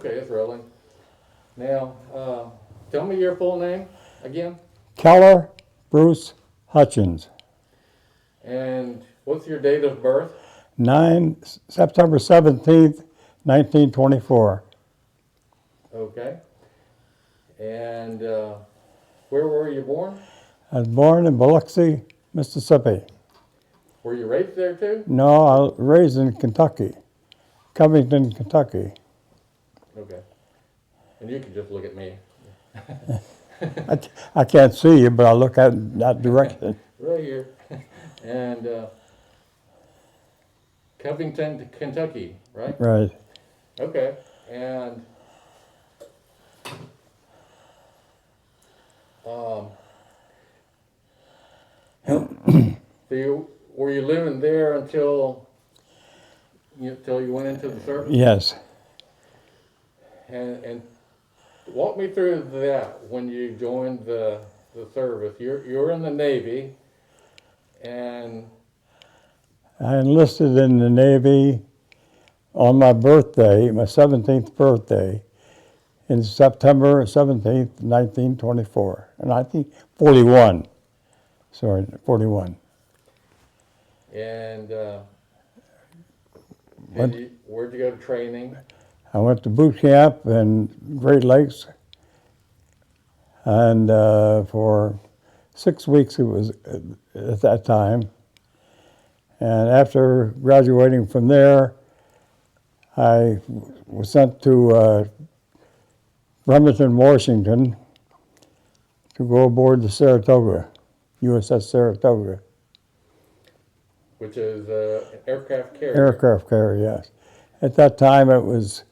Okay, it's rolling. Now, tell me your full name again. Keller Bruce Hutchins. And what's your date of birth? September 17th, 1924. Okay. And where were you born? I was born in Biloxi, Mississippi. Were you raised there too? No, I was raised in Kentucky, Covington, Kentucky. Okay. And you can just look at me. I can't see you, but I'll look at that direction. Right here. And Covington, Kentucky, right? Right. Okay. And were you living there until you went into the service? Yes. And walk me through that when you joined the service. You're in the Navy, and I enlisted in the Navy on my birthday, my 17th birthday, in September 17th, 1924. 1941. Sorry, 41. and where'd you go to training? I went to boot camp in Great Lakes, and for 6 weeks it was at that time. And after graduating from there, I was sent to Bremerton, Washington, to go aboard the Saratoga, USS Saratoga. Which is an aircraft carrier. Aircraft carrier, yes. At that time, it was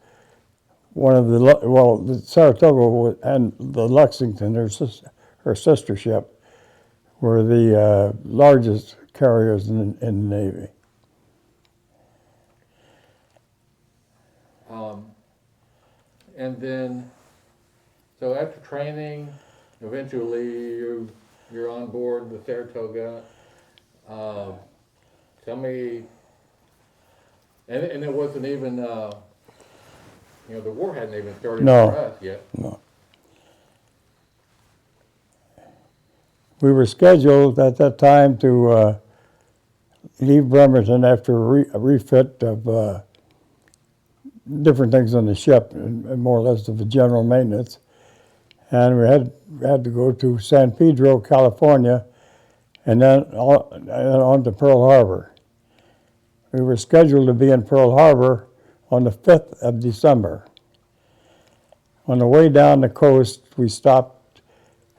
one of the Saratoga and the Lexington, her sister ship, were the largest carriers in the Navy. And then, so after training, eventually you're on board the Saratoga. Tell me, and it wasn't even, the war hadn't even started No. for us yet. No. We were scheduled at that time to leave Bremerton after a refit of different things on the ship, and more or less of the general maintenance. And we had to go to San Pedro, California, and then on to Pearl Harbor. We were scheduled to be in Pearl Harbor on the 5th of December. On the way down the coast, we stopped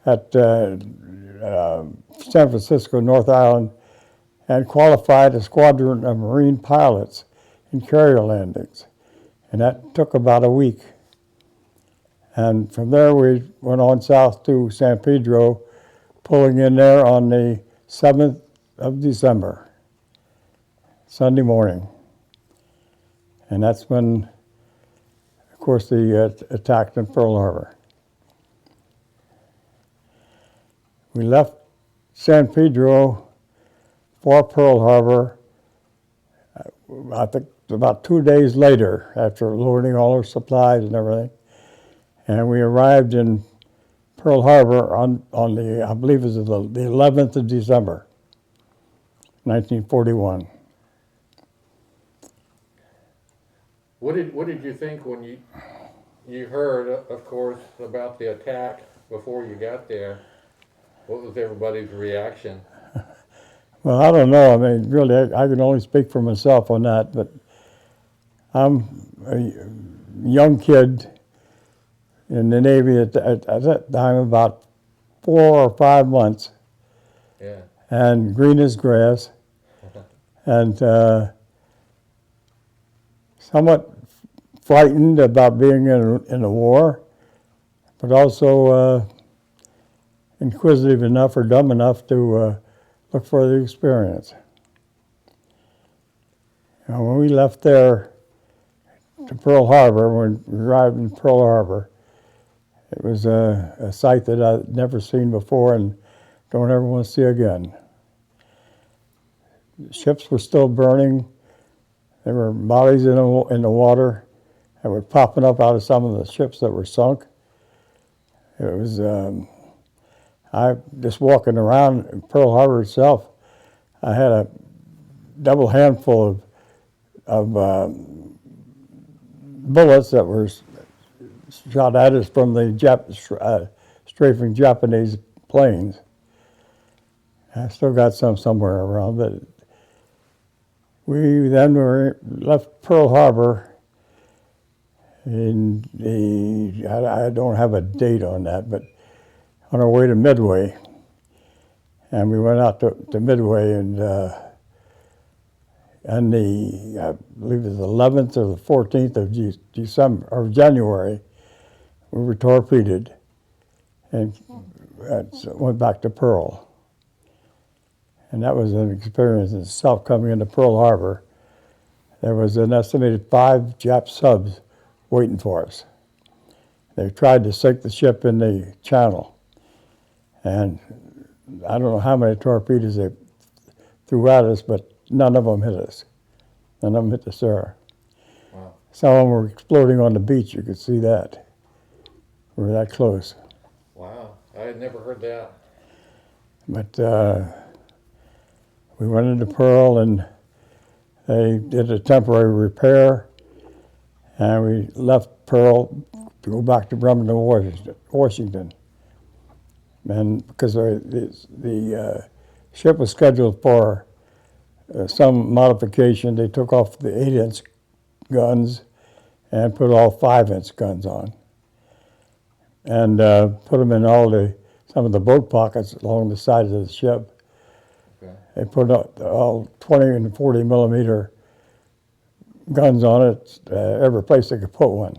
at San Francisco, North Island, and qualified a squadron of Marine pilots in carrier landings. And that took about a week. And from there, we went on south to San Pedro, pulling in there on the 7th of December, Sunday morning. And that's when, of course, they attacked in Pearl Harbor. We left San Pedro for Pearl Harbor, I think about 2 days later, after loading all our supplies and everything. And we arrived in Pearl Harbor on the, I believe it was the 11th of December, 1941. What did you think when you heard, of course, about the attack before you got there? What was everybody's reaction? Well, I don't know. I mean, really, I can only speak for myself on that, but I'm a young kid in the Navy at that time, about 4 or 5 months. Yeah. And green as grass, and somewhat frightened about being in a war, but also inquisitive enough or dumb enough to look for the experience. When we left there to Pearl Harbor, when we arrived in Pearl Harbor, it was a sight that I'd never seen before and don't ever want to see again. Ships were still burning. There were bodies in the water, that were popping up out of some of the ships that were sunk. It was, I just walking around in Pearl Harbor itself, I had a double handful of bullets that were shot at us from the strafing Japanese planes. I still got some somewhere around, but we then left Pearl Harbor in I don't have a date on that, but on our way to Midway. And we went out to Midway and I believe it was the 11th or the 14th of December or January, we were torpedoed and went back to Pearl. And that was an experience in itself coming into Pearl Harbor. There was an estimated 5 Jap subs waiting for us. They tried to sink the ship in the channel. And I don't know how many torpedoes they threw at us, but none of them hit us. None of them hit the Sarah. Wow. Some of them were exploding on the beach. You could see that. We were that close. Wow, I had never heard that. But we went into Pearl and they did a temporary repair, and we left Pearl to go back to Bremerton, Washington. And because the ship was scheduled for some modification, they took off the 8-inch guns and put all 5-inch guns on, and put them in some of the boat pockets along the sides of the ship. Okay. They put all 20 and 40 millimeter guns on it, every place they could put one,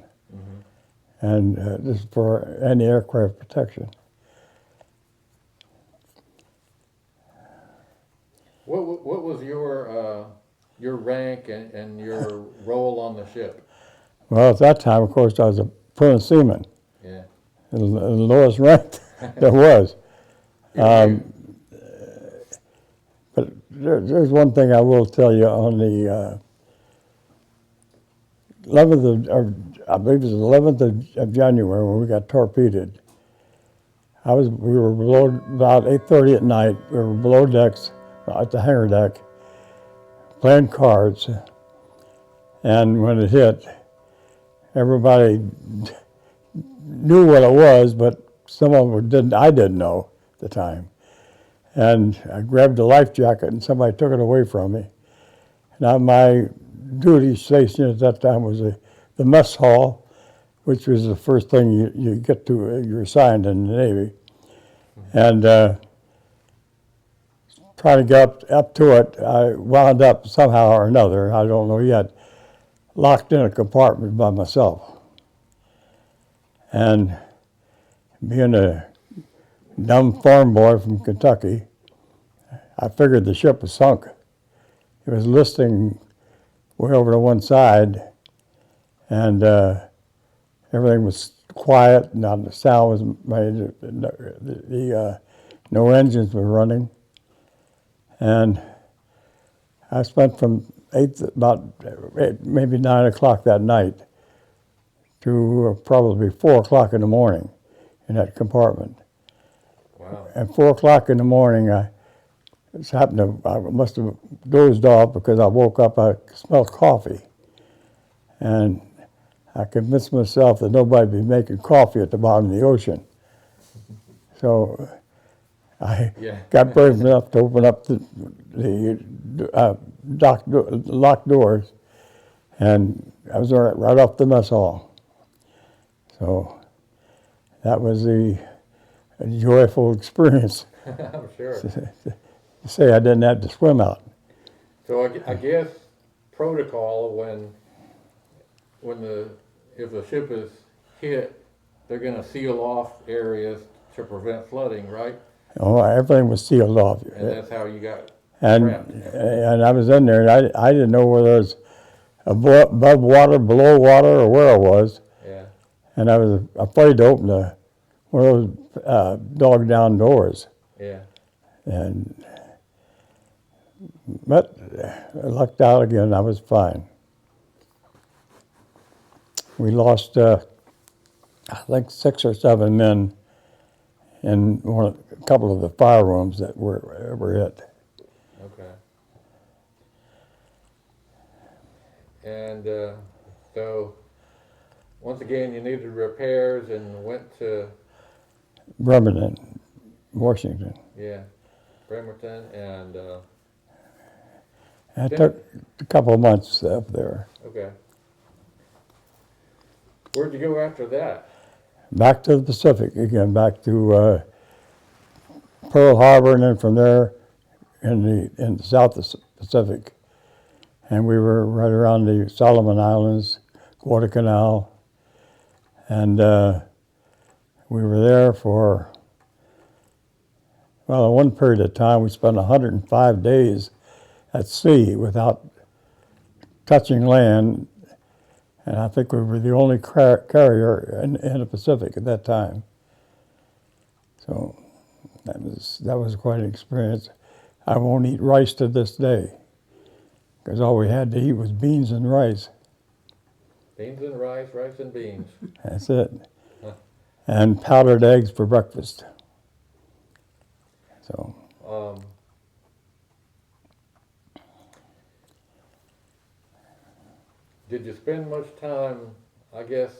and this is for anti-aircraft protection. What was your rank and your role on the ship? Well, at that time, of course, I was a private seaman, Yeah. the lowest rank there was. But there's one thing I will tell you on the 11th of, I believe it was the 11th of January when we got torpedoed. We were below about 8:30 at night. We were below decks, at the hangar deck, playing cards. And when it hit, everybody knew what it was, but some of them didn't. I didn't know at the time. And I grabbed a life jacket and somebody took it away from me. Now my duty station at that time was the mess hall, which was the first thing you get to, you're assigned in the Navy. And trying to get up to it, I wound up somehow or another, I don't know yet, locked in a compartment by myself. And being a dumb farm boy from Kentucky, I figured the ship was sunk. It was listing way over to one side, and everything was quiet, not the sound was made, no engines were running. And I spent from maybe 9 o'clock that night to probably 4 o'clock in the morning in that compartment. Wow. At 4 o'clock in the morning, I must have dozed off because I woke up, I smelled coffee. And I convinced myself that nobody would be making coffee at the bottom of the ocean. So I got brave enough to open up the locked doors, and I was right off the mess hall. So that was a joyful experience. I'm sure. To say I didn't have to swim out. So I guess protocol if the ship is hit, they're going to seal off areas to prevent flooding, right? Oh, everything was sealed off. And that's how you got And trapped. and I was in there, and I didn't know whether it was above water, below water, or where it was. Yeah. And I was afraid to open one of those dog down doors. Yeah. But I lucked out again. I was fine. We lost, I think, 6 or 7 men in a couple of the fire rooms that were hit. Okay. And so, once again, you needed repairs and went to, Bremerton, Washington. yeah, Bremerton, and, It took a couple of months up there. okay. Where'd you go after that? Back to the Pacific again, back to Pearl Harbor, and then from there in the South Pacific. And we were right around the Solomon Islands, Guadalcanal, and we were there for, well, in one period of time we spent 105 days at sea without touching land, and I think we were the only carrier in the Pacific at that time. So that was quite an experience. I won't eat rice to this day, because all we had to eat was beans and rice. Beans and rice, rice and beans. That's it. And powdered eggs for breakfast. So, did you spend much time, I guess,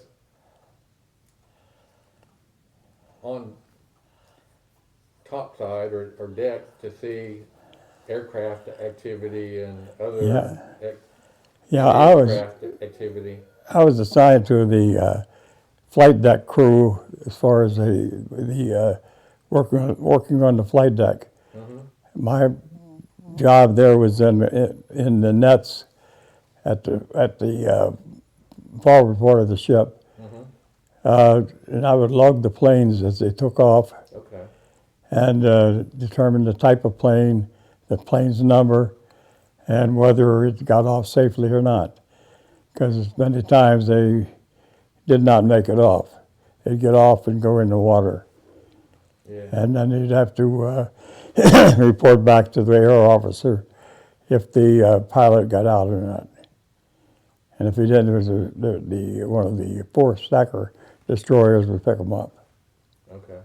on topside or deck to see aircraft activity and other aircraft activity? I was assigned to the flight deck crew as far as the working on the flight deck. Mm-hmm. My job there was in the nets at the forward part of the ship. Mm-hmm. And I would log the planes as they took off. Okay. And determine the type of plane, the plane's number, and whether it got off safely or not. Because many times they did not make it off. They'd get off and go in the water. Yeah. And then you'd have to report back to the air officer if the pilot got out or not. And if he didn't, it was one of the 4 Stacker destroyers would pick them up. Okay.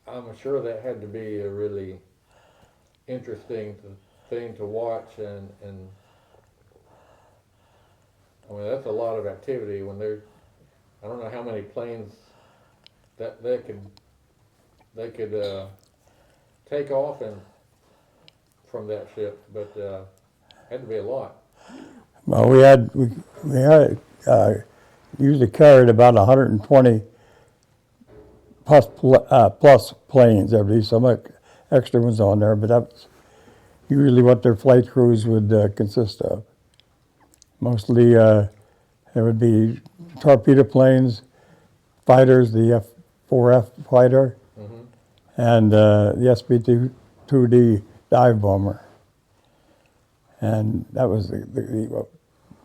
I'm sure that had to be a really interesting thing to watch, and I mean that's a lot of activity when they're, I don't know how many planes that they could take off and from that ship, but had to be a lot. Well, we had usually carried about 120 plus planes. There'd be some extra ones on there, but that's usually what their flight crews would consist of. Mostly there would be torpedo planes, fighters, the F-4F fighter, mm-hmm. and the SB-2D dive bomber. And that was the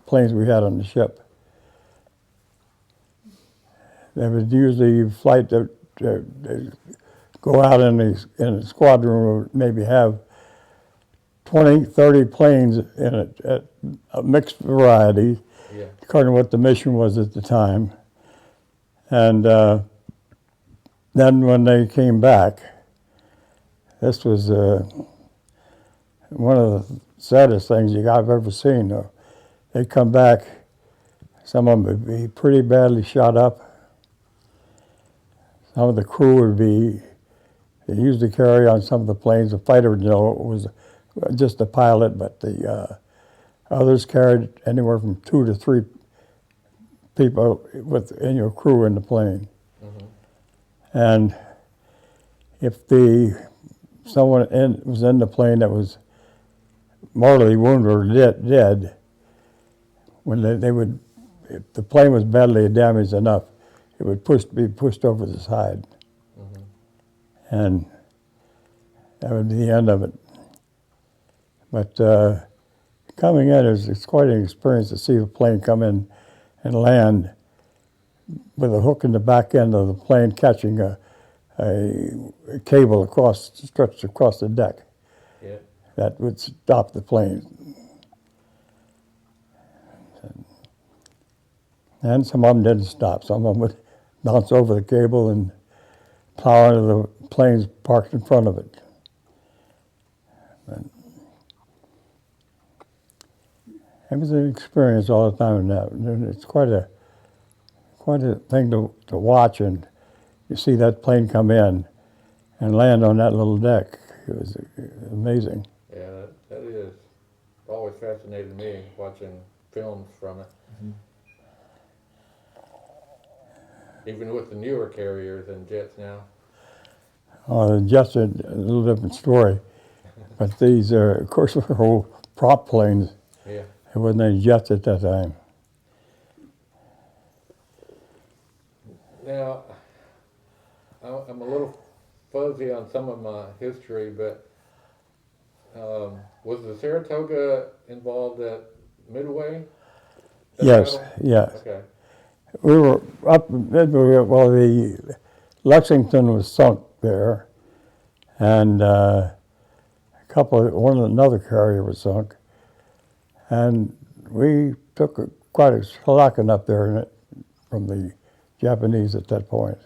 planes we had on the ship. They would usually flight to go out in a squadron, would maybe have 20, 30 planes in a mixed variety, yeah. According to what the mission was at the time. And then when they came back, this was one of the saddest things I've ever seen. They'd come back, some of them would be pretty badly shot up. Some of the crew would be, they used to carry on some of the planes, the fighter was just a pilot, but the others carried anywhere from 2 to 3 people in your crew in the plane. Mm-hmm. And if someone was in the plane that was mortally wounded or dead, when they would, if the plane was badly damaged enough, it would be pushed over the side. Mm-hmm. And that would be the end of it. But coming in, it's quite an experience to see a plane come in and land with a hook in the back end of the plane catching a cable stretched across the deck. Yeah. that would stop the plane. And some of them didn't stop. Some of them would bounce over the cable and plow into the planes parked in front of it. But it was an experience all the time in that. And it's quite a thing to watch, and you see that plane come in and land on that little deck. It was amazing. Yeah, that is always fascinated me watching films from it. Mhm. Even with the newer carriers and jets now. The jets are a little different story, but these are, of course, were whole prop planes. Yeah. There wasn't any jets at that time. Now, I'm a little fuzzy on some of my history, but was the Saratoga involved at Midway? That Yes, battle? yes. Okay. We were up in Midway, well, the Lexington was sunk there, and another carrier was sunk, and we took quite a shellacking up there in it from the Japanese at that point.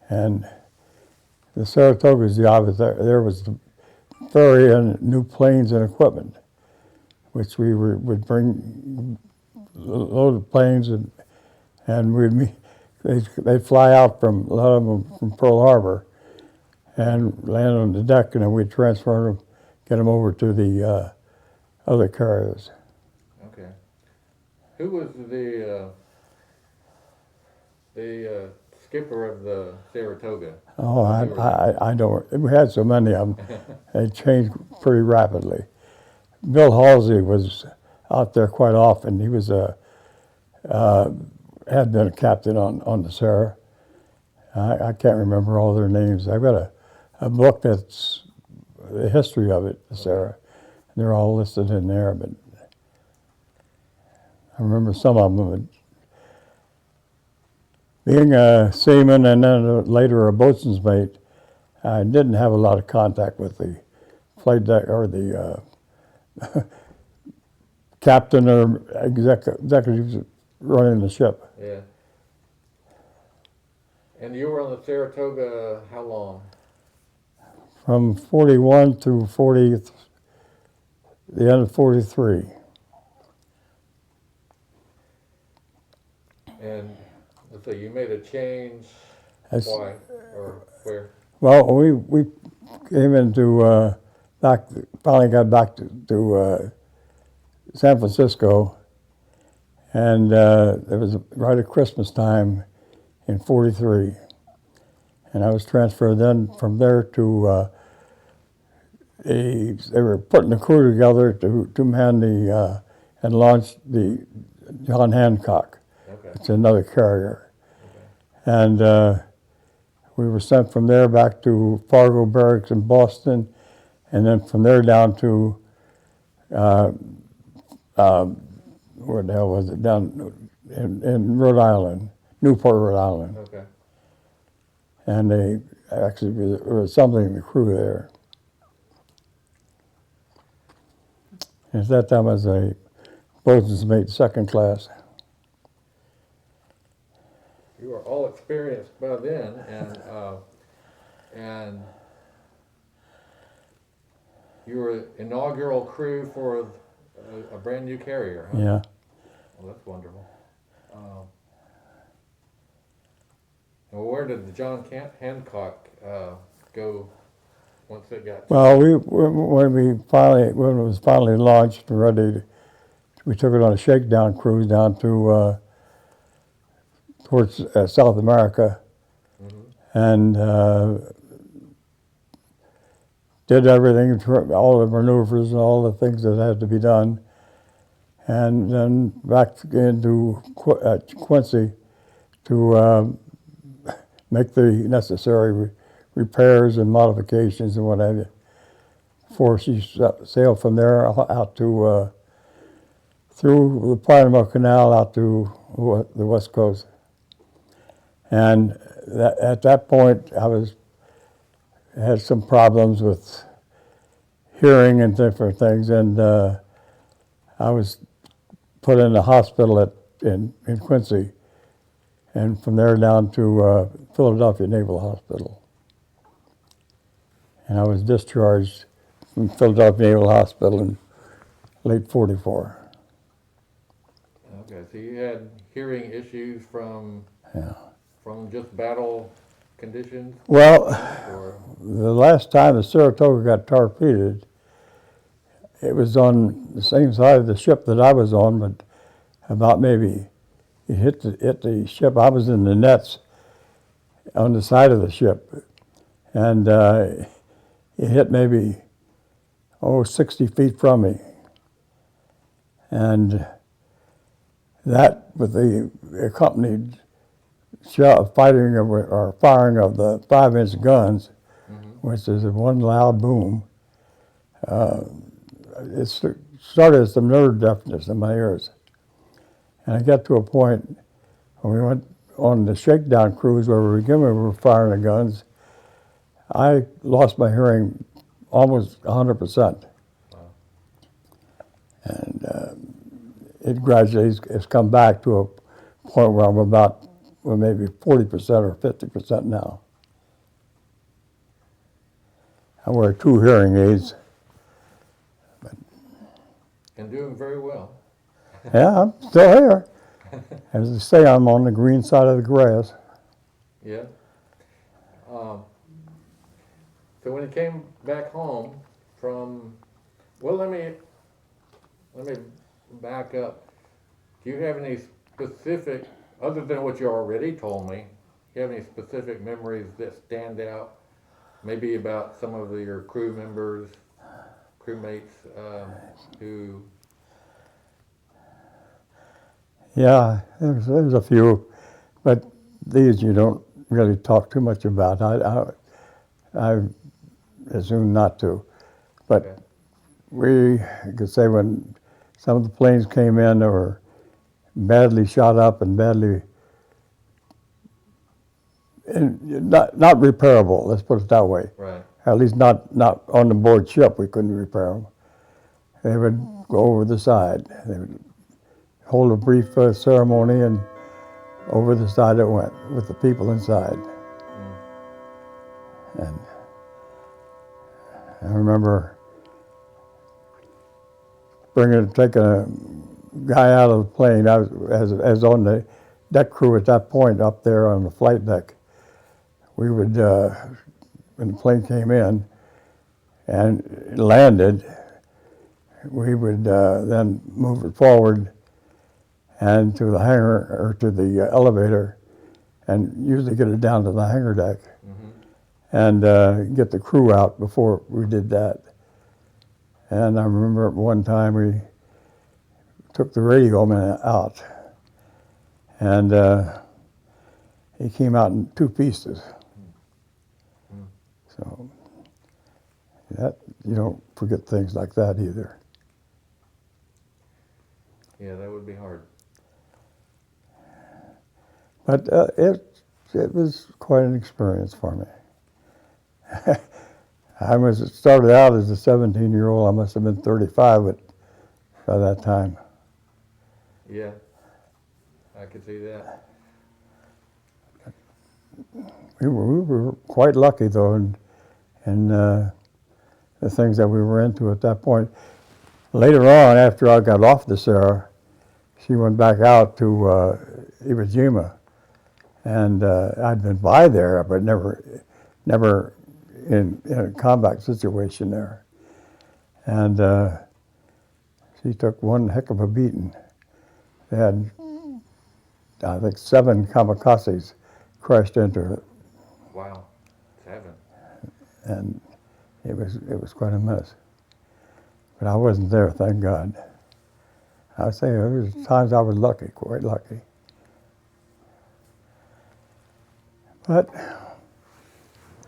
And the Saratoga's job is there was to ferry in new planes and equipment, which we would bring load of planes and they'd fly out from a lot of them from Pearl Harbor and land on the deck, and then we'd transfer them, get them over to the other carriers. Okay. Who was the skipper of the Saratoga? Oh, I don't. We had so many of them; they changed pretty rapidly. Bill Halsey was out there quite often. He was had been a captain on the Sarah. I can't remember all their names. I've got a book that's the history of it, the Sarah. They're all listed in there, but I remember some of them. Being a seaman and then later a boatswain's mate, I didn't have a lot of contact with the flight deck or the captain or executives running the ship. Yeah. And you were on the Saratoga how long? From 41 to 40, the end of 43. And let's say you made a change. That's- Why or where? Well, we came into finally got back to San Francisco, and it was right at Christmas time in 43. And I was transferred then from there to, they were putting the crew together to man and launch the John Hancock. Okay. It's another carrier. And we were sent from there back to Fargo Barracks in Boston, and then from there down to, where the hell was it, down in Rhode Island, Newport, Rhode Island. Okay. And they actually, there was something in the crew there. And at that time I was a boatswain's mate, second class. You were all experienced by then, and you were inaugural crew for a brand new carrier. Huh? Yeah. Well, that's wonderful. Well, where did the John Hancock go once it got? Well, when it was finally launched and ready, we took it on a shakedown cruise down to towards South America, and did everything, all the maneuvers and all the things that had to be done, and then back into Quincy to make the necessary repairs and modifications and what have you, before she sailed from there out to through the Panama Canal out to the West Coast. And at that point, I had some problems with hearing and different things, and I was put in the hospital in Quincy, and from there down to Philadelphia Naval Hospital. And I was discharged from Philadelphia Naval Hospital in late '44. Okay, so you had hearing issues from Yeah. just battle conditions, Well, or the last time the Saratoga got torpedoed, it was on the same side of the ship that I was on, but about maybe it hit the ship. I was in the nets on the side of the ship, and it hit maybe 60 feet from me, and that with the accompanied firing of or firing of the 5-inch guns, which is one loud boom. It started some nerve deafness in my ears. And I got to a point when we went on the Shakedown cruise where we were firing the guns, I lost my hearing almost 100%. Wow. And it gradually has come back to a point where I'm about maybe 40% or 50% now. I wear 2 hearing aids. and doing very well. Yeah, I'm still here. As they say, I'm on the green side of the grass. Yeah. So when you came back home from, well, let me back up. Do you have any specific, other than what you already told me, do you have any specific memories that stand out? Maybe about some of your crew members, crewmates who. Yeah, there's a few, but these you don't really talk too much about. I assume not to, but Okay. we could say when some of the planes came in, they were badly shot up and badly, and not repairable. Let's put it that way. Right. At least not on the board ship. We couldn't repair them. They would go over the side. They would hold a brief ceremony, and over the side it went with the people inside. And I remember taking a guy out of the plane. I was as on the deck crew at that point up there on the flight deck. We would, when the plane came in and landed, we would then move it forward and to the hangar or to the elevator, and usually get it down to the hangar deck, and get the crew out before we did that. And I remember one time we took the radio man out, and he came out in 2 pieces. So that you don't forget things like that either. Yeah, that would be hard. But it was quite an experience for me. It started out as a 17-year-old. I must have been 35 by that time. Yeah, I could see that. We were quite lucky though, in the things that we were into at that point. Later on, after I got off the Sarah, she went back out to Iwo Jima, and I'd been by there, but never in a combat situation there. And she took one heck of a beating. They had, I think, 7 kamikazes crashed into her, Wow, 7. and it was quite a mess. But I wasn't there, thank God. I would say there was times I was lucky, quite lucky. But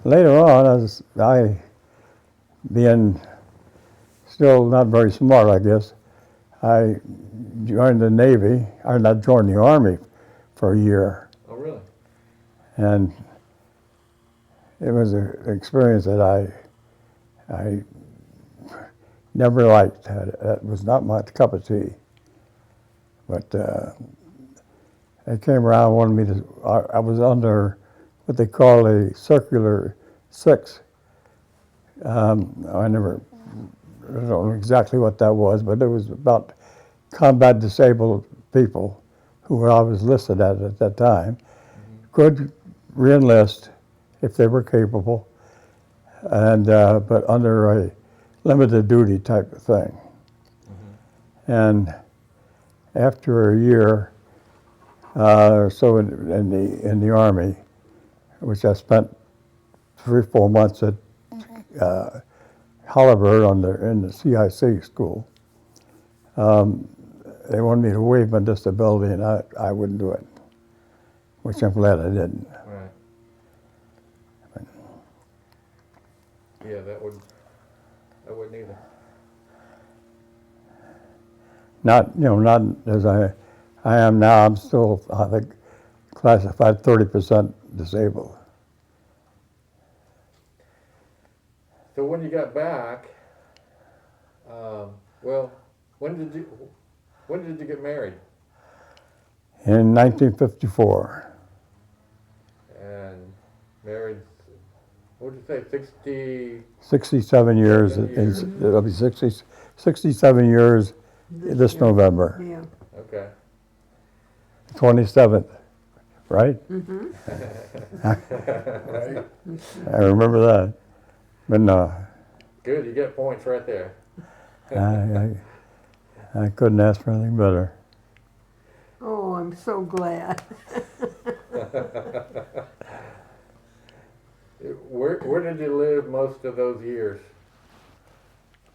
later on, I being still not very smart, I guess, I joined the Navy, or not joined the Army for a year. Oh, really? And it was an experience that I never liked. That was not my cup of tea. But they came around and wanted me to, I was under what they call a circular 6. I don't know exactly what that was, but it was about combat disabled people who I was listed at that time, could re-enlist if they were capable, and but under a limited duty type of thing. And after a year or so in the Army, which I spent 3 or 4 months at Halliburton in the CIC school, they wanted me to waive my disability, and I wouldn't do it, which I'm glad I didn't. Right. Yeah, that wouldn't either. Not as I am now. I'm still, I think, classified 30% disabled. So when you got back, well, when did you get married? In 1954. And married, what did you say, 60? 67 years. 7 years. It'll be 67 years this year. November. Yeah. Okay. 27th, right? Right. I remember that. But no, Good, you get points right there. I couldn't ask for anything better. Oh, I'm so glad. Where did you live most of those years?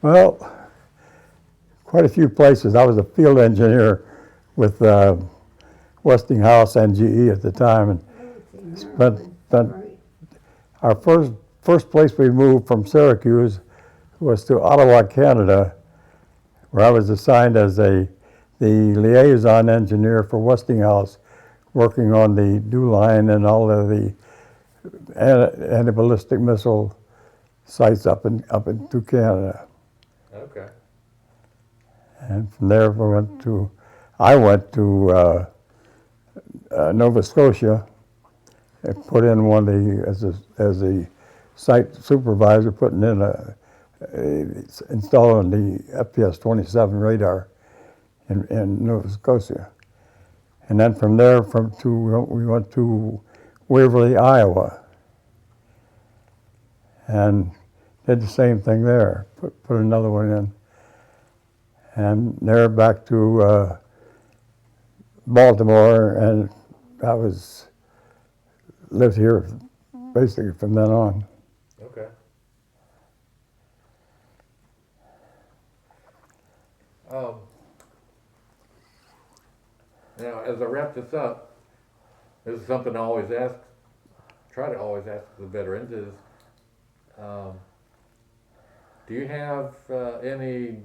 Well, quite a few places. I was a field engineer with Westinghouse and GE at the time, and spent Right. our first place we moved from Syracuse was to Ottawa, Canada, where I was assigned as the liaison engineer for Westinghouse, working on the DEW line and all of the anti-ballistic missile sites up into Canada. Okay. And from there I went to Nova Scotia and put in one of the, as a site supervisor, putting in installing the FPS-27 radar in Nova Scotia. And then from there we went to Waverly, Iowa, and did the same thing there, put another one in. And there back to Baltimore, and I lived here basically from then on. Okay. Now, as I wrap this up, this is something I always try to always ask the veterans is, do you have any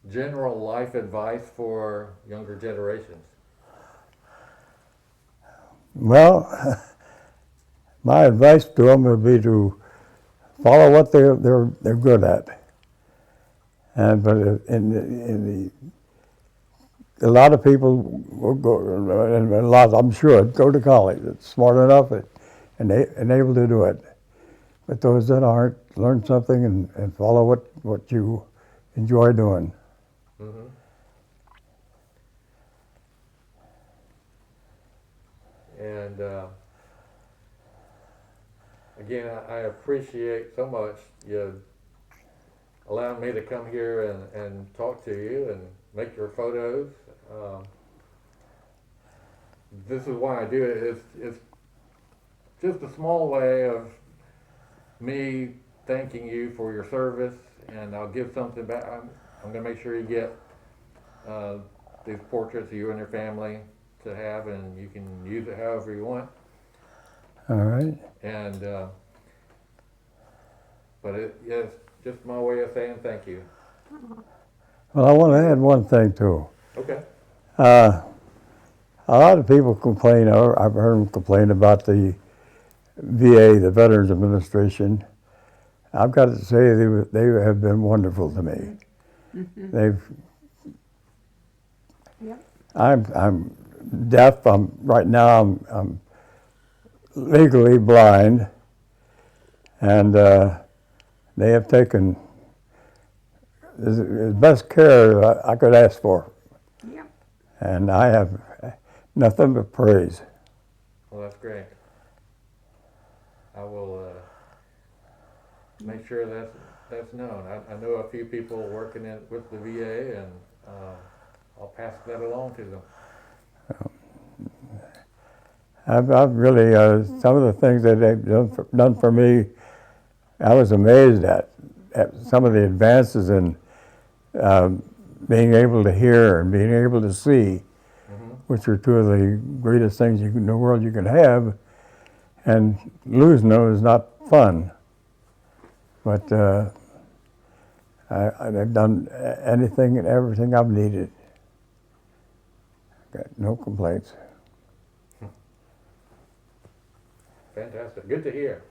general life advice for younger generations? Well, my advice to them would be to follow what they're good at. But a lot of people will go, and a lot, I'm sure, go to college. It's smart enough and able to do it. But those that aren't, learn something and follow what you enjoy doing. Mm-hmm. And again, I appreciate so much you allowing me to come here and talk to you and make your photos. This is why I do it. It's just a small way of me thanking you for your service, and I'll give something back. I'm going to make sure you get these portraits of you and your family to have, and you can use it however you want. All right. And but it's just my way of saying thank you. Well, I want to add one thing too. Okay. A lot of people complain, or I've heard them complain about the VA, the Veterans Administration, I've got to say they have been wonderful to me. They've. Yep. I'm deaf. Right now. I'm legally blind, and they have taken the best care I could ask for, Yep. and I have nothing but praise. Well, that's great. I will make sure that's known. I know a few people working with the VA, and I'll pass that along to them. I've really some of the things that they've done for me, I was amazed at some of the advances in being able to hear and being able to see, which are two of the greatest things in the world you can have. And losing them is not fun, but I've done anything and everything I've needed. Got no complaints. Fantastic. Good to hear.